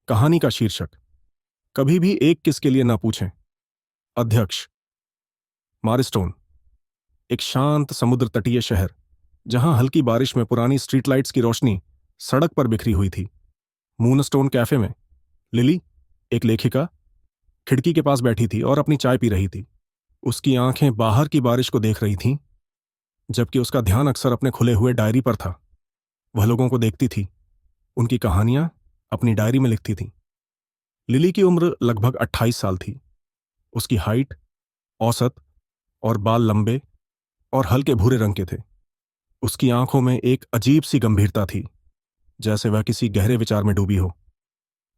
कहानी का शीर्षक, कभी भी एक किस के लिए ना पूछें। अध्यक्ष, मारिस्टोन, एक शांत समुद्र तटीय शहर जहां हल्की बारिश में पुरानी स्ट्रीट लाइट्स की रोशनी सड़क पर बिखरी हुई थी। मूनस्टोन कैफे में लिली, एक लेखिका, खिड़की के पास बैठी थी और अपनी चाय पी रही थी। उसकी आंखें बाहर की बारिश को देख रही थीं, जबकि उसका ध्यान अक्सर अपने खुले हुए डायरी पर था। वह लोगों को देखती थी, उनकी कहानियां अपनी डायरी में लिखती थी। लिली की उम्र लगभग 28 साल थी। उसकी हाइट औसत और बाल लंबे और हल्के भूरे रंग के थे। उसकी आंखों में एक अजीब सी गंभीरता थी, जैसे वह किसी गहरे विचार में डूबी हो।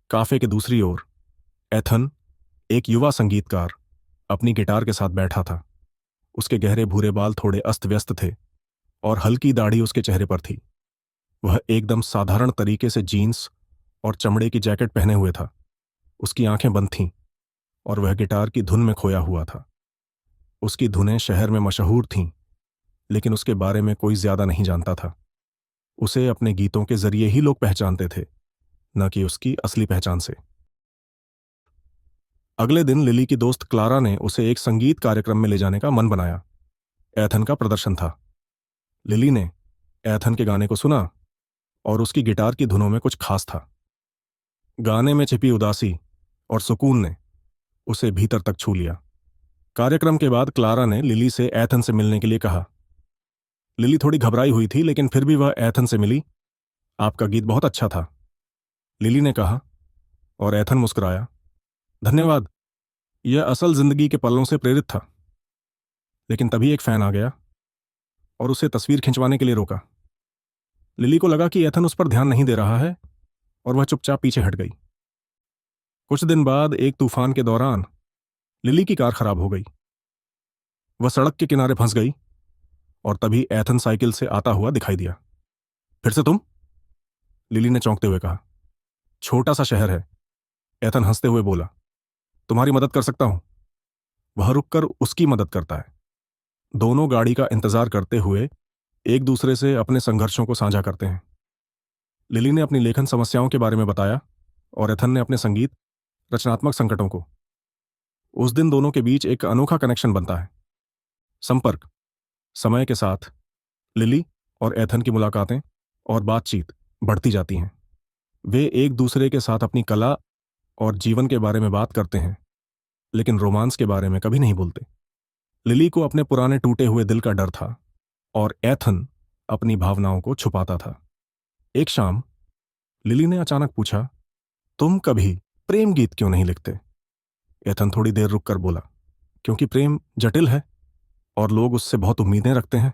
काफे के दूसरी ओर एथन, एक युवा संगीतकार, अपनी गिटार के साथ बैठा था। उसके गहरे भूरे बाल थोड़े अस्त व्यस्त थे और हल्की दाढ़ी उसके चेहरे पर थी। वह एकदम साधारण तरीके से जीन्स और चमड़े की जैकेट पहने हुए था। उसकी आंखें बंद थीं और वह गिटार की धुन में खोया हुआ था। उसकी धुनें शहर में मशहूर थीं, लेकिन उसके बारे में कोई ज्यादा नहीं जानता था। उसे अपने गीतों के जरिए ही लोग पहचानते थे, न कि उसकी असली पहचान से। अगले दिन लिली की दोस्त क्लारा ने उसे एक संगीत कार्यक्रम में ले जाने का मन बनाया। एथन का प्रदर्शन था। लिली ने एथन के गाने को सुना और उसकी गिटार की धुनों में कुछ खास था। गाने में छिपी उदासी और सुकून ने उसे भीतर तक छू लिया। कार्यक्रम के बाद क्लारा ने लिली से एथन से मिलने के लिए कहा। लिली थोड़ी घबराई हुई थी, लेकिन फिर भी वह एथन से मिली। आपका गीत बहुत अच्छा था, लिली ने कहा, और एथन मुस्कुराया। धन्यवाद, यह असल जिंदगी के पलों से प्रेरित था। लेकिन तभी एक फैन आ गया और उसे तस्वीर खिंचवाने के लिए रोका। लिली को लगा कि एथन उस पर ध्यान नहीं दे रहा है और वह चुपचाप पीछे हट गई। कुछ दिन बाद एक तूफान के दौरान लिली की कार खराब हो गई। वह सड़क के किनारे फंस गई और तभी एथन साइकिल से आता हुआ दिखाई दिया। फिर से तुम? लिली ने चौंकते हुए कहा। छोटा सा शहर है, एथन हंसते हुए बोला। तुम्हारी मदद कर सकता हूं। वह रुककर उसकी मदद करता है। दोनों गाड़ी का इंतजार करते हुए एक दूसरे से अपने संघर्षों को साझा करते हैं। लिली ने अपनी लेखन समस्याओं के बारे में बताया और एथन ने अपने संगीत रचनात्मक संकटों को। उस दिन दोनों के बीच एक अनोखा कनेक्शन बनता है। संपर्क। समय के साथ लिली और एथन की मुलाकातें और बातचीत बढ़ती जाती हैं। वे एक दूसरे के साथ अपनी कला और जीवन के बारे में बात करते हैं, लेकिन रोमांस के बारे में कभी नहीं बोलते। लिली को अपने पुराने टूटे हुए दिल का डर था और एथन अपनी भावनाओं को छुपाता था। एक शाम लिली ने अचानक पूछा, तुम कभी प्रेम गीत क्यों नहीं लिखते? एथन थोड़ी देर रुककर बोला, क्योंकि प्रेम जटिल है और लोग उससे बहुत उम्मीदें रखते हैं।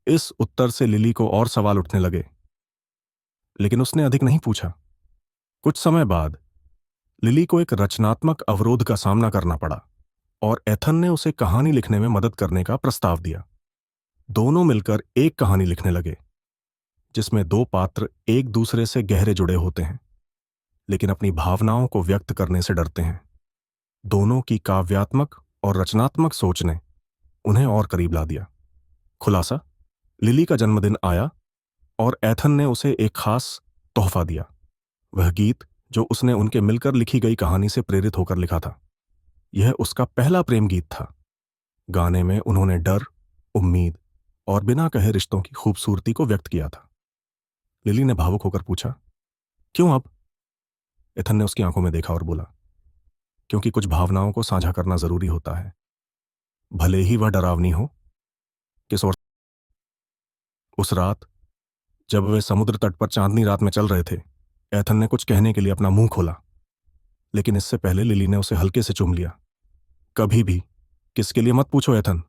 इस उत्तर से लिली को और सवाल उठने लगे, लेकिन उसने अधिक नहीं पूछा। कुछ समय बाद लिली को एक रचनात्मक अवरोध का सामना करना पड़ा और एथन ने उसे कहानी लिखने में मदद करने का प्रस्ताव दिया। दोनों मिलकर एक कहानी लिखने लगे, जिसमें दो पात्र एक दूसरे से गहरे जुड़े होते हैं, लेकिन अपनी भावनाओं को व्यक्त करने से डरते हैं। दोनों की काव्यात्मक और रचनात्मक सोच ने उन्हें और करीब ला दिया। खुलासा, लिली का जन्मदिन आया और एथन ने उसे एक खास तोहफा दिया। वह गीत जो उसने उनके मिलकर लिखी गई कहानी से प्रेरित होकर लिखा था। यह उसका पहला प्रेम गीत था। गाने में उन्होंने डर, उम्मीद और बिना कहे रिश्तों की खूबसूरती को व्यक्त किया था। लिली ने भावुक होकर पूछा, क्यों अब? एथन ने उसकी आंखों में देखा और बोला, क्योंकि कुछ भावनाओं को साझा करना जरूरी होता है, भले ही वह डरावनी हो। किस और उस रात जब वे समुद्र तट पर चांदनी रात में चल रहे थे, एथन ने कुछ कहने के लिए अपना मुंह खोला, लेकिन इससे पहले लिली ने उसे हल्के से चूम लिया। कभी भी किसके लिए मत पूछो एथन,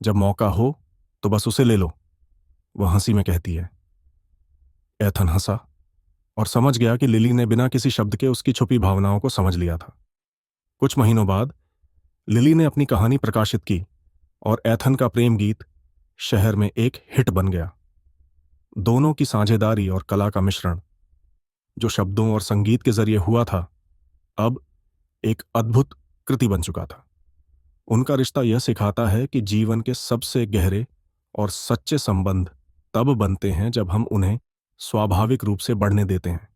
जब मौका हो तो बस उसे ले लो, वह हंसी में कहती है। एथन हंसा और समझ गया कि लिली ने बिना किसी शब्द के उसकी छुपी भावनाओं को समझ लिया था। कुछ महीनों बाद लिली ने अपनी कहानी प्रकाशित की और एथन का प्रेम गीत शहर में एक हिट बन गया। दोनों की साझेदारी और कला का मिश्रण, जो शब्दों और संगीत के जरिए हुआ था, अब एक अद्भुत कृति बन चुका था। उनका रिश्ता यह सिखाता है कि जीवन के सबसे गहरे और सच्चे संबंध तब बनते हैं जब हम उन्हें स्वाभाविक रूप से बढ़ने देते हैं।